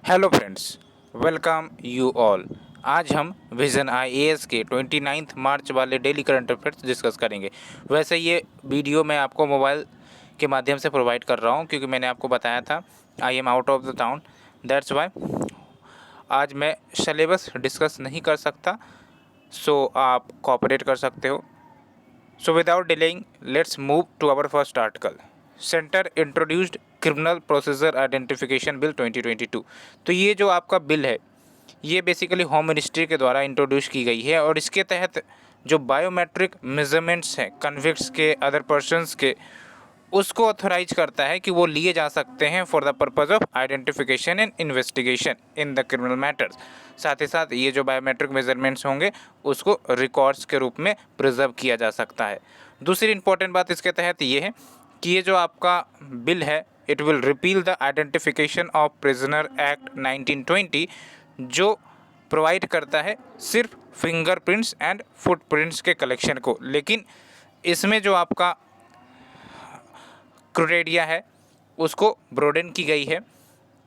Hello friends, welcome you all. आज हम vision IAS के 29 मार्च वाले डेली करंट अफेयर्स डिस्कस करेंगे। वैसे ये वीडियो मैं आपको मोबाइल के माध्यम से प्रोवाइड कर रहा हूँ क्योंकि मैंने आपको बताया था I am out of the town, that's why आज मैं सिलेबस डिस्कस नहीं कर सकता, सो आप कोऑपरेट कर सकते हो। So without delaying, let's move to our first article. Center introduced criminal procedure identification bill 2022। तो ये जो आपका बिल है ये बेसिकली होम मिनिस्ट्री के द्वारा इंट्रोड्यूस की गई है और इसके तहत जो बायोमेट्रिक मेजरमेंट्स हैं कन्विक्ट्स के, अदर पर्सन्स के, उसको ऑथोराइज करता है कि वो लिए जा सकते हैं for the purpose of identification and investigation in the criminal matters. साथ ही साथ ये जो बायोमेट्रिक मेजरमेंट्स होंगे उसको रिकॉर्ड्स के रूप में प्रिजर्व किया जा सकता है। दूसरी इंपॉर्टेंट बात इसके तहत ये है कि ये जो आपका बिल है it will repeal the identification of prisoner act 1920 जो प्रोवाइड करता है सिर्फ फिंगरप्रिंट्स एंड फुटप्रिंट्स के कलेक्शन को, लेकिन इसमें जो आपका क्राइटेरिया है उसको ब्रोडन की गई है,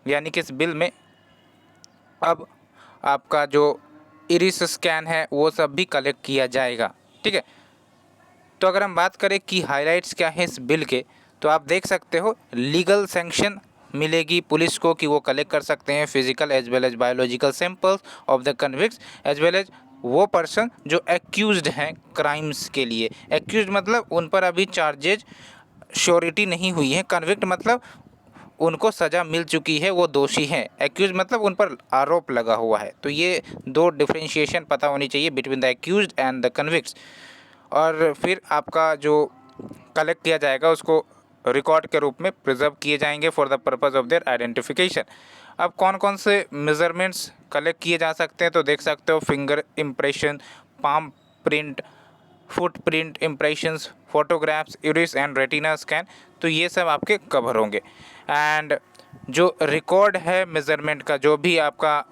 यानी कि इस बिल में अब आपका जो इरिस स्कैन है वो सब भी कलेक्ट किया जाएगा। ठीक है, तो अगर हम बात करें कि हाइलाइट्स क्या है इस बिल के, तो आप देख सकते हो लीगल सैंक्शन मिलेगी पुलिस को कि वो कलेक्ट कर सकते हैं physical as well as biological samples of the convicts as well as वो पर्सन जो एक्यूज्ड हैं क्राइम्स के लिए। एक्यूज्ड मतलब उन पर अभी चार्जेज श्योरिटी नहीं हुई है, कन्विक्ट मतलब उनको सज़ा मिल चुकी है, वो दोषी हैं। एक्यूज मतलब उन पर आरोप लगा हुआ है। तो ये दो डिफरेंशिएशन पता होनी चाहिए between the accused and the convicts. और फिर आपका जो कलेक्ट किया जाएगा उसको रिकॉर्ड के रूप में प्रिजर्व किए जाएंगे for the purpose of their identification. अब कौन कौन से मेजरमेंट्स कलेक्ट किए जा सकते हैं, तो देख सकते हो finger impression, palm print, footprint impressions, photographs, iris and retina scan, तो ये सब आपके कवर होंगे। एंड जो रिकॉर्ड है मेज़रमेंट का, जो भी आपका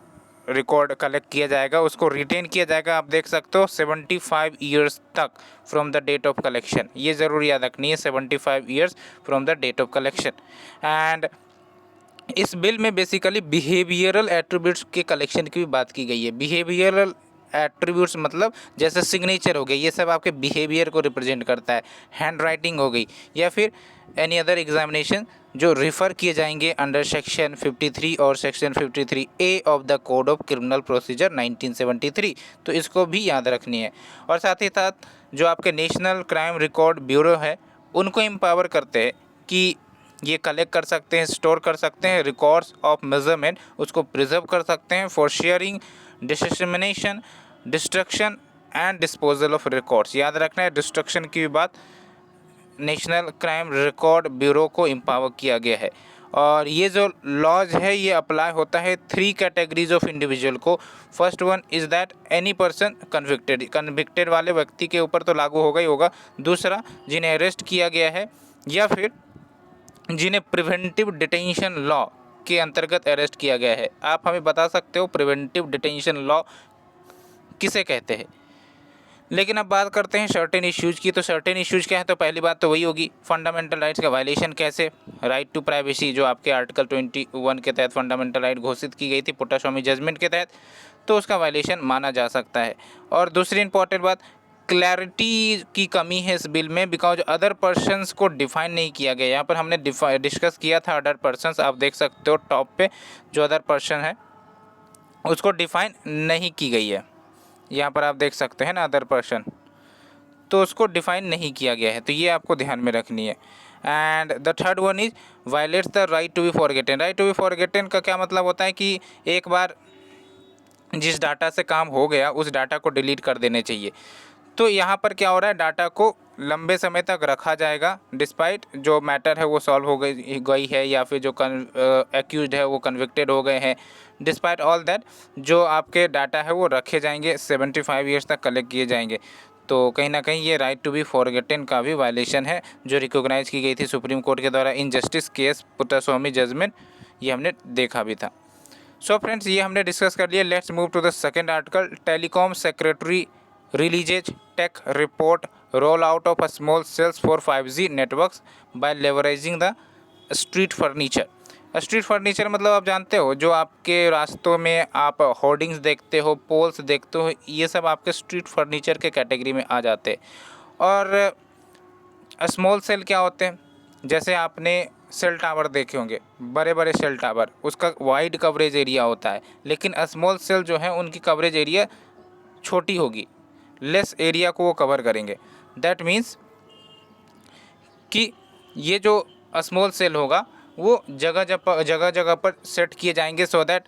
रिकॉर्ड कलेक्ट किया जाएगा उसको रिटेन किया जाएगा। आप देख सकते हो 75 ईयर्स तक from the date of collection, ये ज़रूर याद रखनी है, 75 years from the date of collection. And इस बिल में बेसिकली बिहेवियरल एट्रीब्यूट्स के कलेक्शन की भी बात की गई है। बिहेवियरल एट्रीब्यूट्स मतलब जैसे सिग्नेचर हो गए, ये सब आपके बिहेवियर को रिप्रेजेंट करता है। हैंड राइटिंग हो गई या फिर एनी अदर एग्जामिनेशन जो रिफ़र किए जाएंगे अंडर सेक्शन 53 और section 53A of the code of criminal procedure 1973, तो इसको भी याद रखनी है। और साथ ही साथ जो आपके नेशनल क्राइम रिकॉर्ड ब्यूरो है उनको एम्पावर करते हैं कि ये कलेक्ट कर सकते हैं, स्टोर कर सकते हैं रिकॉर्ड्स ऑफ मेजरमेंट, उसको प्रिजर्व कर सकते हैं for sharing, dissemination, destruction and disposal of records. याद रखना है डिस्ट्रक्शन की भी बात नेशनल क्राइम रिकॉर्ड ब्यूरो को एम्पावर किया गया है। और ये जो लॉज है ये अप्लाई होता है 3 कैटेगरीज ऑफ इंडिविजुअल को। First one is that any person convicted वाले व्यक्ति के ऊपर तो लागू होगा ही होगा। दूसरा, जिन्हें अरेस्ट किया गया है या फिर जिन्हें प्रिवेंटिव डिटेंशन लॉ के अंतर्गत अरेस्ट किया गया है। आप हमें बता सकते हो प्रिवेंटिव डिटेंशन लॉ किसे कहते हैं। लेकिन अब बात करते हैं सर्टेन इश्यूज़ की। तो सर्टेन इश्यूज़ क्या है, तो पहली बात तो वही होगी फंडामेंटल राइट्स का वायलेशन कैसे। राइट टू प्राइवेसी जो आपके आर्टिकल 21 के तहत फंडामेंटल राइट घोषित की गई थी पुट्टास्वामी जजमेंट के तहत, तो उसका वायलेशन माना जा सकता है। और दूसरी इंपॉर्टेंट बात, क्लैरिटी की कमी है इस बिल में, बिकॉज अदर पर्सन्स को डिफाइन नहीं किया गया। यहाँ पर हमने डिस्कस किया था अदर पर्सन्स, आप देख सकते हो टॉप पे जो अदर पर्सन है उसको डिफाइन नहीं की गई है। यहाँ पर आप देख सकते हैं ना अदर पर्सन, तो उसको डिफाइन नहीं किया गया है, तो ये आपको ध्यान में रखनी है। And the third one is violates the right to be forgotten. Right to be forgotten का क्या मतलब होता है कि एक बार जिस डाटा से काम हो गया उस डाटा को डिलीट कर देने चाहिए। तो यहाँ पर क्या हो रहा है, डाटा को लंबे समय तक रखा जाएगा डिस्पाइट जो मैटर है वो सॉल्व हो गई है या फिर जो एक्यूज्ड है वो कन्विक्टेड हो गए हैं, डिस्पाइट ऑल दैट जो आपके डाटा है वो रखे जाएंगे, 75 ईयर्स तक कलेक्ट किए जाएंगे। तो कहीं ना कहीं ये राइट टू बी फॉरगेटन का भी वायलेशन है जो रिकॉग्नाइज की गई थी सुप्रीम कोर्ट के द्वारा इन जस्टिस केस पुट्टास्वामी जजमेंट, ये हमने देखा भी था। सो फ्रेंड्स, ये हमने डिस्कस कर लिया। Let's move to the second article. Telecom secretary releases tech report rollout of a small cells for 5G networks by leveraging the street furniture। Street furniture मतलब आप जानते हो, जो आपके रास्तों में आप होर्डिंग्स देखते हो, पोल्स देखते हो, ये सब आपके स्ट्रीट फर्नीचर के कैटेगरी में आ जाते हैं। और स्मॉल सेल क्या होते हैं, जैसे आपने सेल टावर देखे होंगे, बड़े बड़े सेल टावर, उसका वाइड कवरेज एरिया होता है, लेकिन स्मॉल सेल जो है उनकी कवरेज एरिया छोटी होगी, लेस एरिया को वो कवर करेंगे। दैट मीन्स कि ये जो स्मॉल सेल होगा वो जगह जगह पर सेट किए जाएंगे, सो दैट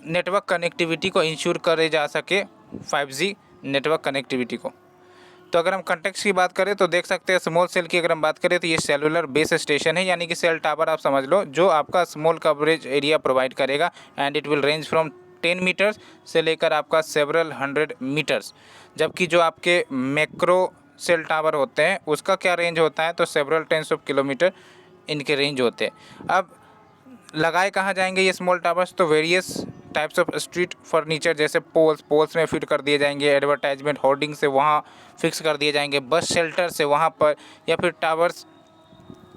नेटवर्क कनेक्टिविटी को इंश्योर करे जा सके, 5G नेटवर्क कनेक्टिविटी को। तो अगर हम कंटेक्स्ट की बात करें तो देख सकते हैं, स्मॉल सेल की अगर हम बात करें तो ये सेलुलर बेस स्टेशन है, यानी कि सेल टावर आप समझ लो, जो आपका स्मॉल कवरेज एरिया प्रोवाइड करेगा, and it will range from 10 metres से लेकर आपका सेवरल 100 मीटर्स। जबकि जो आपके मैक्रो सेल टावर होते हैं उसका क्या रेंज होता है, तो सेवरल टेंस ऑफ किलोमीटर इनके रेंज होते हैं। अब लगाए कहाँ जाएंगे ये स्मॉल टावर्स, तो various types of street furniture, जैसे पोल्स में फिट कर दिए जाएंगे, एडवर्टाइजमेंट होर्डिंग से वहाँ फिक्स कर दिए जाएंगे, बस शेल्टर से वहाँ पर, या फिर टावर्स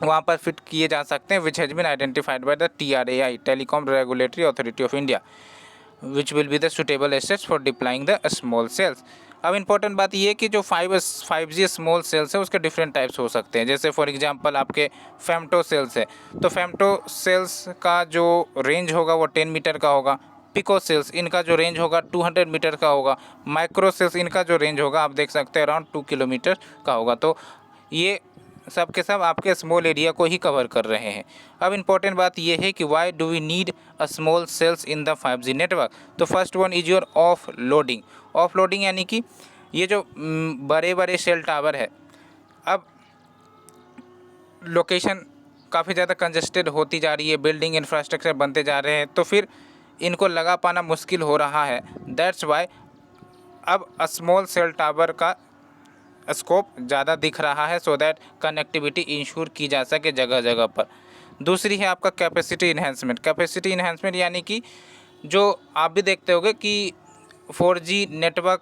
वहाँ पर फिट किए जा सकते हैं, which has been identified by the TRAI, telecom regulatory authority of India, which will be the suitable assets for deploying the small cells. अब इंपॉर्टेंट बात ये है कि जो 5G स्मॉल सेल्स है उसके डिफरेंट टाइप्स हो सकते हैं। जैसे फॉर एग्जांपल आपके फेमटो सेल्स है, तो फेमटो सेल्स का जो रेंज होगा वो 10 मीटर का होगा। पिको सेल्स इनका जो रेंज होगा 200 मीटर का होगा। माइक्रो सेल्स इनका जो रेंज होगा आप देख सकते हैं अराउंड 2 किलोमीटर का होगा। तो ये सब के सब आपके स्मॉल एरिया को ही कवर कर रहे हैं। अब इम्पॉर्टेंट बात यह है कि why do we need a small cells in the 5G network. तो first one is your offloading. Offloading यानी कि ये जो बड़े बड़े सेल टावर है, अब लोकेशन काफ़ी ज़्यादा कंजेस्टेड होती जा रही है, बिल्डिंग इंफ्रास्ट्रक्चर बनते जा रहे हैं, तो फिर इनको लगा पाना मुश्किल हो रहा है। दैट्स वाई अब स्मॉल सेल टावर का स्कोप ज़्यादा दिख रहा है, सो दैट कनेक्टिविटी इंश्योर की जा सके जगह जगह पर। दूसरी है आपका कैपेसिटी इन्हेंसमेंट। कैपेसिटी इन्हेंसमेंट यानी कि जो आप भी देखते होंगे कि 4G नेटवर्क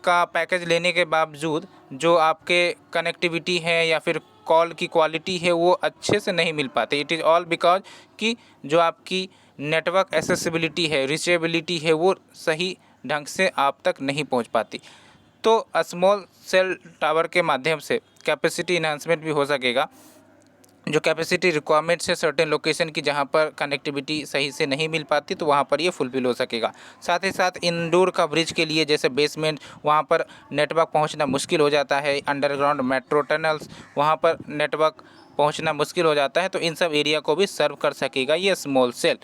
का पैकेज लेने के बावजूद जो आपके कनेक्टिविटी है या फिर कॉल की क्वालिटी है वो अच्छे से नहीं मिल पाती। इट इज़ ऑल बिकॉज कि जो आपकी नेटवर्क एसेसिबिलिटी है, रीचेबिलिटी है, वो सही ढंग से आप तक नहीं पहुंच पाती। तो स्मॉल सेल टावर के माध्यम से कैपेसिटी इन्हांसमेंट भी हो सकेगा। जो कैपेसिटी रिक्वायरमेंट्स है सर्टेन लोकेशन की, जहाँ पर कनेक्टिविटी सही से नहीं मिल पाती, तो वहाँ पर ये फुलफिल हो सकेगा। साथ ही साथ इंडोर कवरेज के लिए, जैसे बेसमेंट, वहाँ पर नेटवर्क पहुँचना मुश्किल हो जाता है। अंडरग्राउंड मेट्रो टनल्स, वहाँ पर नेटवर्क पहुँचना मुश्किल हो जाता है, तो इन सब एरिया को भी सर्व कर सकेगा ये स्मॉल सेल।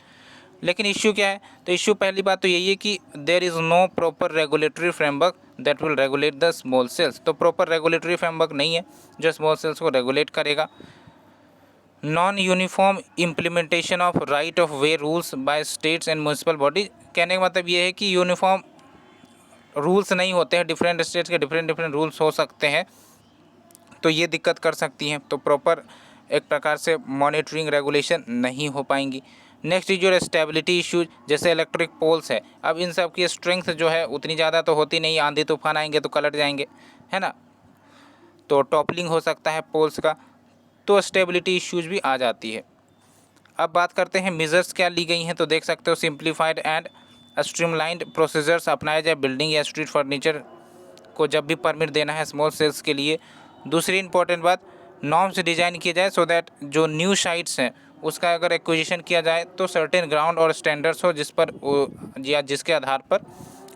लेकिन इश्यू क्या है, तो इश्यू पहली बात तो यही है कि there is no proper regulatory framework that will regulate the small cells. तो प्रॉपर रेगुलेटरी फ्रेमवर्क नहीं है जो स्मॉल सेल्स को रेगुलेट करेगा। Non uniform implementation of right of way rules by states and municipal body. कहने का मतलब ये है कि यूनिफॉर्म रूल्स नहीं होते हैं, डिफरेंट स्टेट्स के डिफरेंट रूल्स हो सकते हैं, तो ये दिक्कत कर सकती हैं। तो प्रॉपर एक प्रकार से मॉनिटरिंग रेगुलेशन नहीं हो पाएंगी। Next is your stability issues, जैसे इलेक्ट्रिक पोल्स है। अब इन सब की स्ट्रेंथ जो है उतनी ज़्यादा तो होती नहीं, आंधी तूफान आएंगे तो कलट जाएंगे, है ना, तो टॉपलिंग हो सकता है पोल्स का, तो स्टेबिलिटी इश्यूज भी आ जाती है। अब बात करते हैं मेजर्स क्या ली गई हैं, तो देख सकते हो सिंप्लीफाइड एंड स्ट्रीमलाइंड प्रोसीजर्स अपनाए जाए बिल्डिंग या स्ट्रीट फर्नीचर को जब भी परमिट देना है स्मॉल सेल्स के लिए। दूसरी इंपॉर्टेंट बात, नॉर्म्स डिज़ाइन किए जाए सो दैट जो न्यू साइट्स हैं उसका अगर एक्विजिशन किया जाए तो सर्टेन ग्राउंड और स्टैंडर्ड्स हो जिस पर या जिसके आधार पर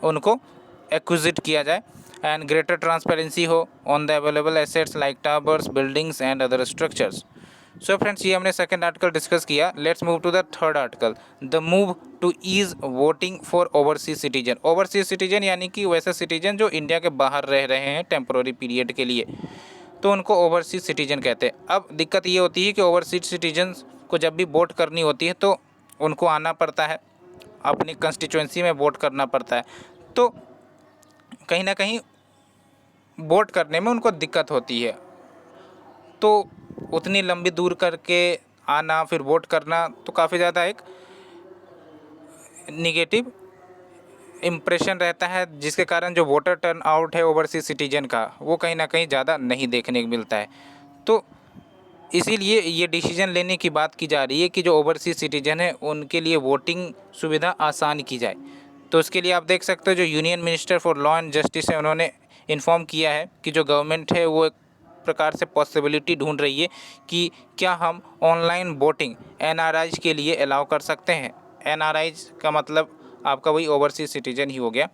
उनको एक्विजिट किया जाए। एंड ग्रेटर ट्रांसपेरेंसी हो on the available assets like towers, buildings and other structures. So friends, ये हमने सेकंड आर्टिकल डिस्कस किया। Let's move to the third article, the move to ease voting for overseas citizen. Overseas citizen यानी कि वैसे citizen जो India के बाहर रह रहे हैं टेम्पोररी पीरियड के लिए, तो उनको ओवरसीज सिटीजन कहते हैं। अब दिक्कत ये होती है कि ओवरसीज सिटीजन को जब भी वोट करनी होती है तो उनको आना पड़ता है, अपनी कंस्टिट्यूंसी में वोट करना पड़ता है, तो कहीं ना कहीं वोट करने में उनको दिक्कत होती है। तो उतनी लंबी दूर करके आना फिर वोट करना तो काफ़ी ज़्यादा एक निगेटिव इम्प्रेशन रहता है, जिसके कारण जो वोटर टर्न आउट है ओवरसीज सिटीजन का वो कहीं ना कहीं ज़्यादा नहीं देखने को मिलता है। तो इसीलिए ये डिसीजन लेने की बात की जा रही है कि जो ओवरसीज सिटीजन है उनके लिए वोटिंग सुविधा आसान की जाए। तो उसके लिए आप देख सकते हो जो union minister for law and justice है उन्होंने इन्फॉर्म किया है कि जो गवर्नमेंट है वो एक प्रकार से पॉसिबिलिटी ढूंढ रही है कि क्या हम ऑनलाइन वोटिंग एनआरआईज के लिए अलाउ कर सकते हैं। एनआरआईज का मतलब आपका वही ओवरसीज सिटीजन ही हो गया।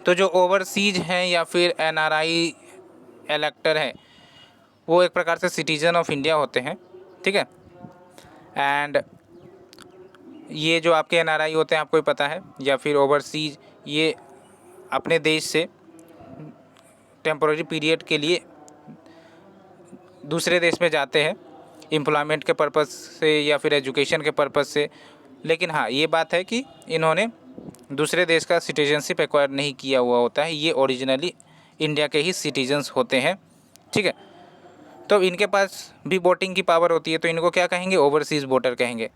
तो जो ओवरसीज हैं या फिर एनआरआई इलेक्टर है वो एक प्रकार से सिटीजन ऑफ इंडिया होते हैं, ठीक है। एंड ये जो आपके एनआरआई होते हैं आपको ही पता है, या फिर ओवरसीज, ये अपने देश से टेम्पोररी पीरियड के लिए दूसरे देश में जाते हैं एम्प्लॉयमेंट के पर्पज़ से या फिर एजुकेशन के पर्पज़ से। लेकिन हाँ, ये बात है कि इन्होंने दूसरे देश का सिटीजनशिप एक्वायर नहीं किया हुआ होता है, ये ओरिजिनली इंडिया के ही सिटीजन्स होते हैं, ठीक है। तो इनके पास भी वोटिंग की पावर होती है, तो इनको क्या कहेंगे, ओवरसीज़ वोटर कहेंगे,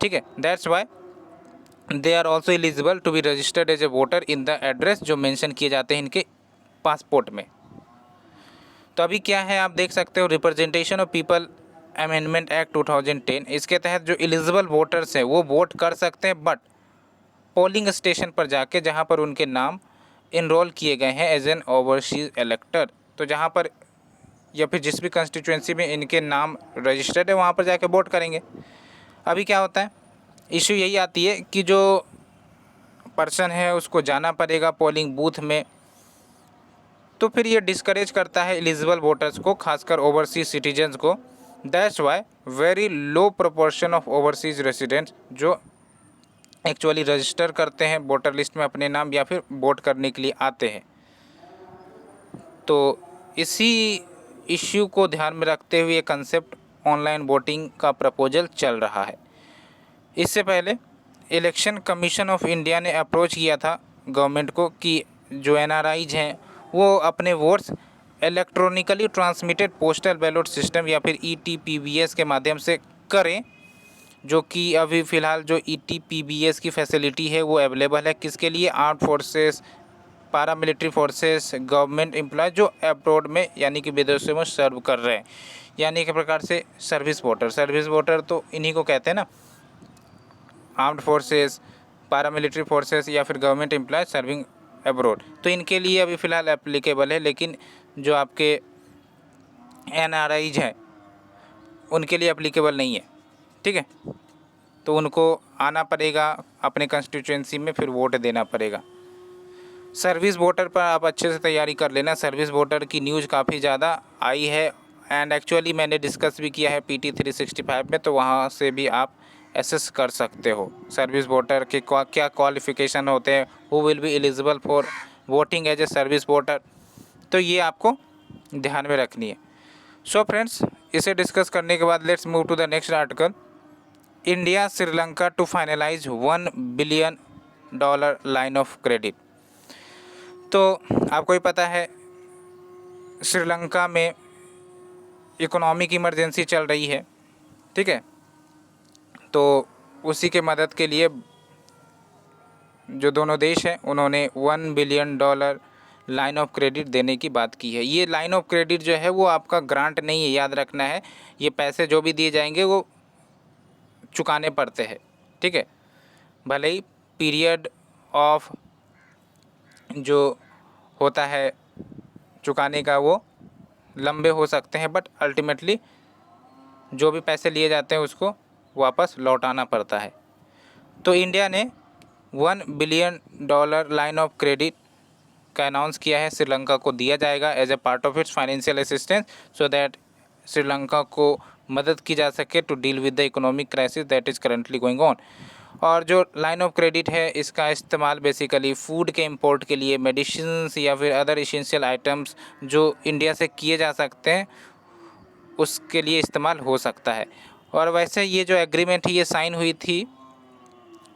ठीक है। That's why they are also eligible to be registered as a voter in the address जो मेंशन किए जाते हैं इनके पासपोर्ट में। तो अभी क्या है आप देख सकते हो, representation of people amendment act 2010, इसके तहत जो एलिजिबल वोटर्स हैं वो वोट कर सकते हैं, बट पोलिंग स्टेशन पर जाके जहां पर उनके नाम इनरोल किए गए हैं एज एन ओवरसीज इलेक्टर, तो जहां पर या फिर जिस भी कंस्टिट्यूंसी में इनके नाम रजिस्टर्ड है वहाँ पर जाके वोट करेंगे। अभी क्या होता है, इशू यही आती है कि जो पर्सन है उसको जाना पड़ेगा पोलिंग बूथ में, तो फिर ये डिस्करेज करता है एलिजिबल वोटर्स को, खासकर ओवरसीज सिटीजन्स को। That's why very low proportion of overseas residents जो एक्चुअली रजिस्टर करते हैं वोटर लिस्ट में अपने नाम या फिर वोट करने के लिए आते हैं। तो इसी इश्यू को ध्यान में रखते हुए कंसेप्ट ऑनलाइन वोटिंग का प्रपोजल चल रहा है। इससे पहले इलेक्शन कमीशन ऑफ इंडिया ने अप्रोच किया था गवर्नमेंट को कि जो एनआरआईज हैं वो अपने votes electronically transmitted postal ballot system या फिर ईटीपीबीएस के माध्यम से करें, जो कि अभी फ़िलहाल जो ईटीपीबीएस की फैसिलिटी है वो अवेलेबल है किसके लिए, arm forces, paramilitary forces, government employ जो अब्रॉड में यानी कि विदेशों में सर्व कर रहे हैं, यानी कि प्रकार से सर्विस वोटर तो इन्हीं को कहते हैं ना, आर्म्ड फोर्सेस, पारामिलिट्री फोर्सेस या फिर गवर्नमेंट एम्प्लॉय सर्विंग अब्रॉड, तो इनके लिए अभी फ़िलहाल एप्लीकेबल है। लेकिन जो आपके एनआरआईज हैं उनके लिए एप्लीकेबल नहीं है, ठीक है। तो उनको आना पड़ेगा अपने कंस्टिट्यूएंसी में, फिर वोट देना पड़ेगा। सर्विस वोटर पर आप अच्छे से तैयारी कर लेना। सर्विस वोटर की न्यूज़ काफ़ी ज़्यादा आई है एंड एक्चुअली मैंने डिस्कस भी किया है PT 365 में, तो वहाँ से भी आप एसेस कर सकते हो सर्विस वोटर के क्या क्वालिफ़िकेशन होते हैं, who will be eligible for voting as a service voter, तो ये आपको ध्यान में रखनी है। सो फ्रेंड्स, इसे डिस्कस करने के बाद let's move to the next article. India Sri Lanka to finalise $1 billion line of credit. तो आपको ही पता है श्रीलंका में इकोनॉमिक इमरजेंसी चल रही है, ठीक है। तो उसी के मदद के लिए जो दोनों देश हैं उन्होंने $1 बिलियन लाइन ऑफ क्रेडिट देने की बात की है। ये लाइन ऑफ क्रेडिट जो है वो आपका ग्रांट नहीं है, याद रखना है। ये पैसे जो भी दिए जाएंगे वो चुकाने पड़ते हैं, ठीक है। भले ही पीरियड ऑफ जो होता है चुकाने का वो लंबे हो सकते हैं, बट अल्टीमेटली जो भी पैसे लिए जाते हैं उसको वापस लौटाना पड़ता है। तो इंडिया ने $1 बिलियन लाइन ऑफ क्रेडिट का अनाउंस किया है, श्रीलंका को दिया जाएगा as a part of its financial assistance, so that Sri Lanka को मदद की जा सके to deal with the economic crisis that is currently going on. और जो लाइन ऑफ क्रेडिट है इसका इस्तेमाल बेसिकली फ़ूड के इंपोर्ट के लिए, मेडिसिन्स या फिर अदर इसेंशियल आइटम्स जो इंडिया से किए जा सकते हैं उसके लिए इस्तेमाल हो सकता है। और वैसे ये जो एग्रीमेंट है ये साइन हुई थी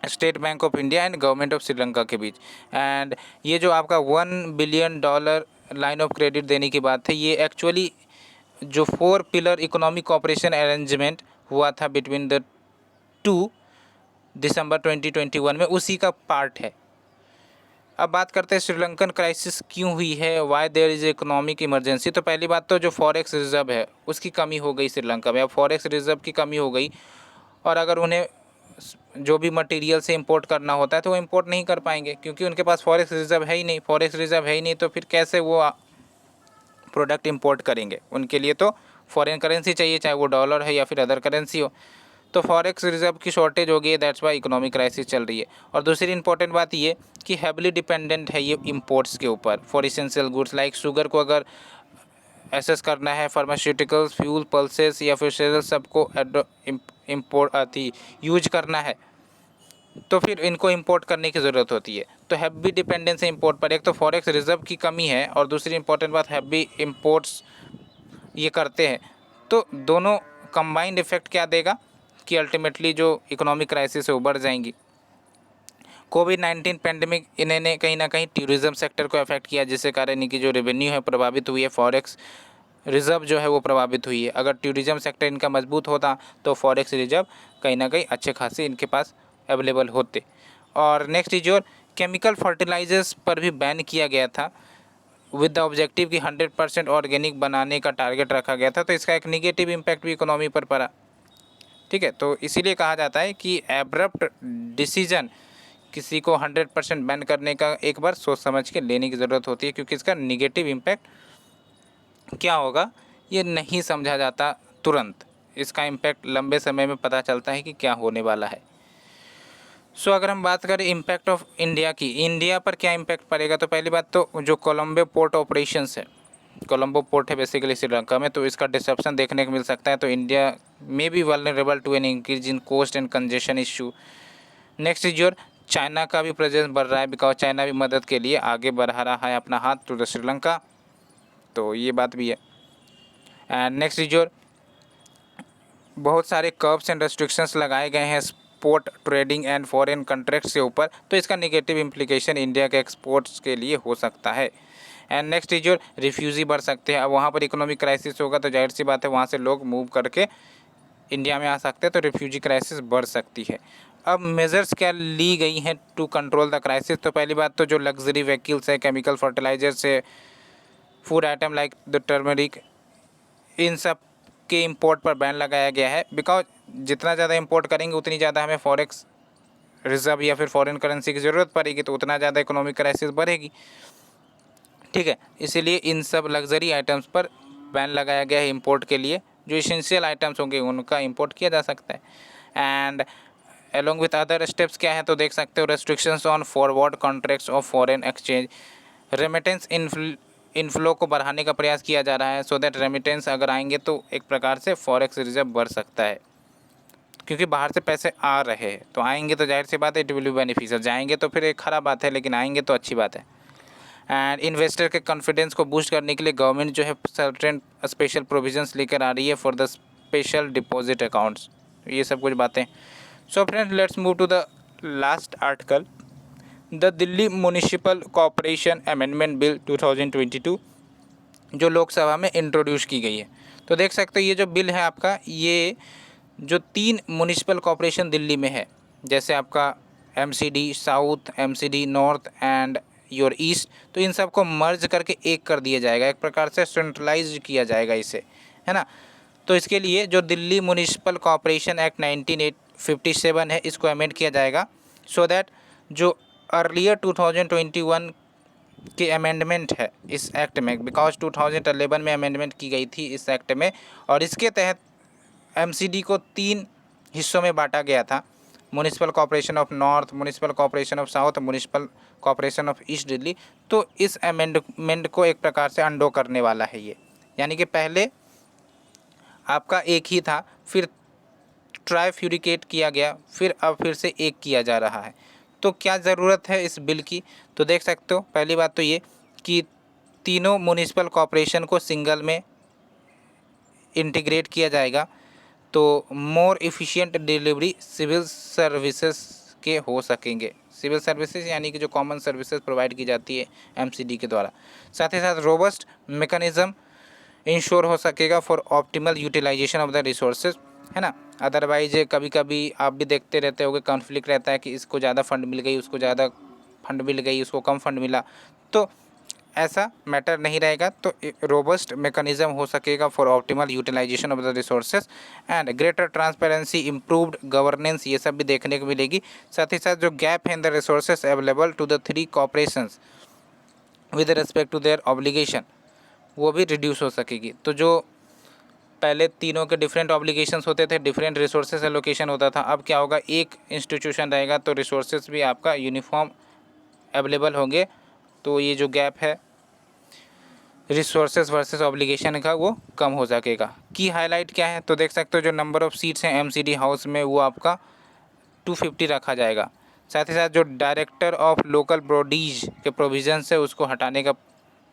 state bank of India and government of Sri Lanka के बीच। एंड ये जो आपका $1 बिलियन लाइन ऑफ क्रेडिट देने की बात है, ये एक्चुअली जो 4 पिलर इकोनॉमिक कोऑपरेशन अरेंजमेंट हुआ था बिटवीन द टू दिसंबर 2021 में, उसी का पार्ट है। अब बात करते हैं श्रीलंकन क्राइसिस क्यों हुई है, why there is economic emergency. तो पहली बात तो जो फॉरेक्स रिजर्व है उसकी कमी हो गई श्रीलंका में। अब फॉरेक्स रिजर्व की कमी हो गई और अगर उन्हें जो भी मटेरियल से इंपोर्ट करना होता है तो वो इंपोर्ट नहीं कर पाएंगे, क्योंकि उनके पास फॉरेक्स रिजर्व है ही नहीं। फॉरेक्स रिजर्व है ही नहीं तो फिर कैसे वो प्रोडक्ट इंपोर्ट करेंगे। उनके लिए तो फॉरेन करेंसी चाहिए, चाहे वो डॉलर है या फिर अदर करेंसी हो। तो फॉरेक्स रिजर्व की शॉर्टेज हो गई है, दैट्स वाई इकोनॉमिक क्राइसिस चल रही है। और दूसरी इंपॉर्टेंट बात ये कि हैवली डिपेंडेंट है ये इंपोर्ट्स के ऊपर for essential goods like sugar को अगर एसेस करना है, फार्मास्यूटिकल्स, फ्यूल, पल्सेस या फिर सेरल सबको इम्पोर्ट आती यूज करना है तो फिर इनको इंपोर्ट करने की ज़रूरत होती है। तो हैवी डिपेंडेंस है इंपोर्ट पर। एक तो फॉरेक्स रिजर्व की कमी है और दूसरी इंपॉर्टेंट बात हैवी इंपोर्ट्स ये करते हैं। तो दोनों कंबाइंड इफेक्ट क्या देगा कि अल्टीमेटली जो इकोनॉमिक क्राइसिस है उभर जाएंगी। कोविड-19 पेंडेमिक इन्होंने कहीं ना कहीं टूरिज़्म सेक्टर को अफेक्ट किया, जिससे कारण इनकी जो रेवेन्यू है प्रभावित हुई है, फॉरेक्स रिजर्व जो है वो प्रभावित हुई है। अगर टूरिज़्म सेक्टर इनका मजबूत होता तो फॉरेक्स रिजर्व कहीं ना कहीं अच्छे खासे इनके पास अवेलेबल होते। और नेक्स्ट इज और केमिकल फर्टिलाइजर्स पर भी बैन किया गया था विद द ऑब्जेक्टिव कि 100% ऑर्गेनिक बनाने का टारगेट रखा गया था। तो इसका एक निगेटिव इम्पैक्ट भी इकोनॉमी पर पड़ा। ठीक है, तो इसीलिए कहा जाता है कि एब्रप्ट डिसीजन किसी को 100% बैन करने का एक बार सोच समझ के लेने की ज़रूरत होती है, क्योंकि इसका निगेटिव इम्पैक्ट क्या होगा ये नहीं समझा जाता तुरंत। इसका इम्पैक्ट लंबे समय में पता चलता है कि क्या होने वाला है। सो अगर हम बात करें इम्पैक्ट ऑफ इंडिया की, इंडिया पर क्या इम्पैक्ट पड़ेगा, तो पहली बात तो जो कोलंबो पोर्ट ऑपरेशंस है, कोलंबो पोर्ट है बेसिकली श्रीलंका में, तो इसका डिसरप्शन देखने को मिल सकता है। तो India may be vulnerable to an increase in cost and congestion issue. Next is your China का भी प्रेजेंस बढ़ रहा है, बिकॉज चाइना भी मदद के लिए आगे बढ़ा रहा है अपना हाथ टू द श्रीलंका। तो ये बात भी है। एंड नेक्स्ट इज योर बहुत सारे कर्ब्स एंड रेस्ट्रिक्शंस लगाए गए हैं export trading and foreign contracts के ऊपर, तो इसका नेगेटिव इम्प्लीकेशन इंडिया के एक्सपोर्ट्स के लिए हो सकता है। And next is your refugee बढ़ सकते हैं। अब वहाँ पर इकोनॉमिक क्राइसिस होगा तो जाहिर सी बात है वहाँ से लोग मूव करके इंडिया में आ सकते हैं, तो रिफ्यूजी क्राइसिस बढ़ सकती है। अब मेजर्स क्या ली गई हैं टू कंट्रोल द क्राइसिस, तो पहली बात तो जो लग्जरी व्हीकल्स है, केमिकल फर्टिलाइजर्स है, food item like the turmeric, इन सब के इंपोर्ट पर बैन लगाया गया है। बिकॉज जितना ज़्यादा इंपोर्ट करेंगे उतनी ज़्यादा हमें फॉरेक्स रिजर्व या फिर फॉरेन करेंसी की ज़रूरत पड़ेगी, तो उतना ज़्यादा इकोनॉमिक क्राइसिस बढ़ेगी। ठीक है, इसीलिए इन सब लग्जरी आइटम्स पर बैन लगाया गया है इंपोर्ट के लिए। जो इसेंशियल आइटम्स होंगे उनका इंपोर्ट किया जा सकता है। And along with other steps क्या है तो देख सकते हो, restrictions on forward contracts of foreign exchange, remittance inflow को बढ़ाने का प्रयास किया जा रहा है, सो दैट रेमिटेंस अगर आएंगे तो एक प्रकार से फॉरेक्स रिजर्व बढ़ सकता है, क्योंकि बाहर से पैसे आ रहे हैं तो आएंगे तो जाहिर सी बात है इट विल बी बेनिफिशियल। जाएंगे तो फिर एक ख़राब बात है, लेकिन आएंगे तो अच्छी बात है। एंड इन्वेस्टर के कॉन्फिडेंस को बूस्ट करने के लिए गवर्नमेंट जो है सर्टेन स्पेशल प्रोविजंस लेकर आ रही है for the special deposit accounts, ये सब कुछ बातें। So friends, let's move to the last article, the Delhi municipal corporation amendment bill 2022 जो लोकसभा में इंट्रोड्यूस की गई है। तो देख सकते हो ये जो बिल है आपका, ये जो 3 म्यूनिसिपल कॉरपोरेशन दिल्ली में है, जैसे आपका MCD south, MCD north and your east, तो इन सब को मर्ज करके एक कर दिया जाएगा, एक प्रकार से सेंट्रलाइज किया जाएगा इसे, है ना। तो इसके लिए जो दिल्ली म्यूनिसिपल कॉरपोरेशन एक्ट 1957 है, इसको अमेंड किया जाएगा, सो दैट जो अर्लियर 2021 के अमेंडमेंट है इस एक्ट में, बिकॉज 2011 में अमेंडमेंट की गई थी इस एक्ट में, और इसके तहत एमसीडी को 3 हिस्सों में बांटा गया था, municipal corporation of north, municipal corporation of south, municipal corporation of east Delhi. तो इस अमेंडमेंट को एक प्रकार से अंडो करने वाला है ये, यानी कि पहले आपका एक ही था, फिर ट्राइफ्यूरिकेट किया गया, फिर अब फिर से एक किया जा रहा है। तो क्या ज़रूरत है इस बिल की, तो देख सकते हो पहली बात तो ये कि तीनों म्यूनिसिपल कॉरपोरेशन को सिंगल में इंटीग्रेट किया जाएगा, तो more efficient delivery civil services के हो सकेंगे। सिविल सर्विसेज यानी कि जो कॉमन सर्विसेज प्रोवाइड की जाती है एमसीडी के द्वारा। साथ ही साथ रोबस्ट मैकेनिज्म इंश्योर हो सकेगा for optimal utilisation of the resources, है ना। अदरवाइज कभी कभी आप भी देखते रहते होगे कॉन्फ्लिक्ट रहता है कि इसको ज़्यादा फंड मिल गई, उसको ज़्यादा फंड मिल गई, उसको कम फंड मिला, तो ऐसा मैटर नहीं रहेगा। तो रोबस्ट मैकेनिज्म हो सकेगा for optimal utilisation of the resources and greater transparency, improved governance, ये सब भी देखने को मिलेगी। साथ ही साथ जो गैप है in the resources available to the 3 corporations with respect to their obligation, वो भी रिड्यूस हो सकेगी। तो जो पहले तीनों के डिफरेंट ऑब्लिगेशंस होते थे, डिफरेंट रिसोर्सेज एलोकेशन होता था, अब क्या होगा, एक इंस्टीट्यूशन रहेगा तो रिसोर्सेज भी आपका यूनिफॉर्म अवेलेबल होंगे। तो ये जो गैप है रिसोर्सेज वर्सेस ऑब्लिगेशन का, वो कम हो सकेगा। की हाईलाइट क्या है, तो देख सकते हो जो नंबर ऑफ़ सीट्स हैं एमसीडी हाउस में, वो आपका 250 रखा जाएगा। साथ ही साथ जो डायरेक्टर ऑफ लोकल बॉडीज के प्रोविजंस है उसको हटाने का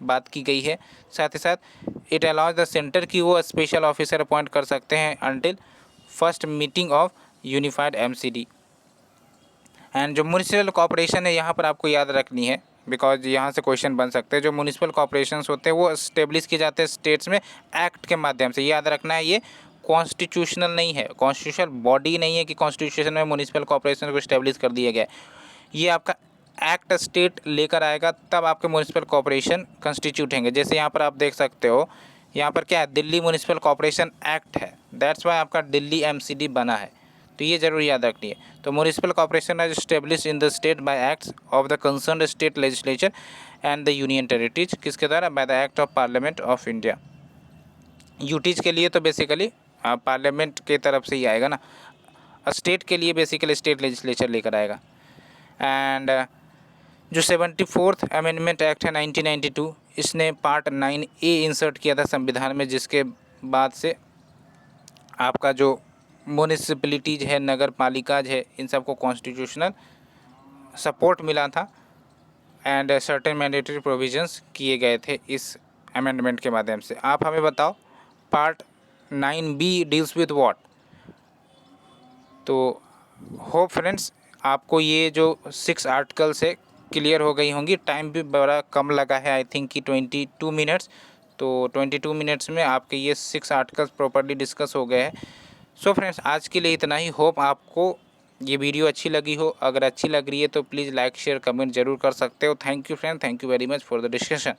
बात की गई है। साथ ही साथ इट अलाउज द सेंटर की वो स्पेशल ऑफिसर अपॉइंट कर सकते हैं until first meeting of unified MCD. And जो म्यूनिसिपल कॉर्पोरेशन है, यहाँ पर आपको याद रखनी है, बिकॉज यहाँ से क्वेश्चन बन सकते हैं। जो म्यूनिसिपल कॉर्पोरेशंस होते हैं वो इस्टेब्लिश किए जाते हैं स्टेट्स में एक्ट के माध्यम से। याद रखना है, ये कॉन्स्टिट्यूशनल नहीं है, कॉन्स्टिट्यूशनल बॉडी नहीं है कि कॉन्स्टिट्यूशन में म्यूनिसिपल कॉर्पोरेशन को इस्टेब्लिश कर दिया गया है। ये आपका एक्ट स्टेट लेकर आएगा, तब आपके म्यूनिसिपल कॉर्पोरेशन कंस्टिट्यूट होंगे। जैसे यहाँ पर आप देख सकते हो, यहाँ पर क्या है, दिल्ली म्यूनिसिपल कॉर्पोरेशन एक्ट है, दैट्स वाई आपका दिल्ली एमसीडी बना है। तो ये जरूर याद रखनी है। तो municipal corporation as establish in the state by acts of the concerned state legislature and the union territories, किसके द्वारा, by the act of parliament of India. UTs के लिए तो बेसिकली पार्लियामेंट के तरफ से ही आएगा ना, स्टेट के लिए बेसिकली स्टेट लेजिस्लेचर लेकर आएगा। एंड जो 74th अमेंडमेंट एक्ट है 1992, इसने पार्ट 9A इंसर्ट किया था संविधान में, जिसके बाद से आपका जो म्यूनिसिपलिटीज है, नगर पालिकाज है, इन सबको कॉन्स्टिट्यूशनल सपोर्ट मिला था एंड सर्टेन मैंडेटरी प्रोविजंस किए गए थे इस अमेंडमेंट के माध्यम से। आप हमें बताओ part 9B deals with what. तो होप फ्रेंड्स आपको ये जो 6 आर्टिकल्स है क्लियर हो गई होंगी। टाइम भी बड़ा कम लगा है, आई थिंक कि 22 मिनट्स। तो 22 मिनट्स में आपके ये 6 आर्टिकल्स प्रॉपर्ली डिस्कस हो गए हैं। सो फ्रेंड्स आज के लिए इतना ही। होप आपको ये वीडियो अच्छी लगी हो। अगर अच्छी लग रही है तो प्लीज़ लाइक शेयर कमेंट जरूर कर सकते हो। Thank you friend, thank you very much for the discussion.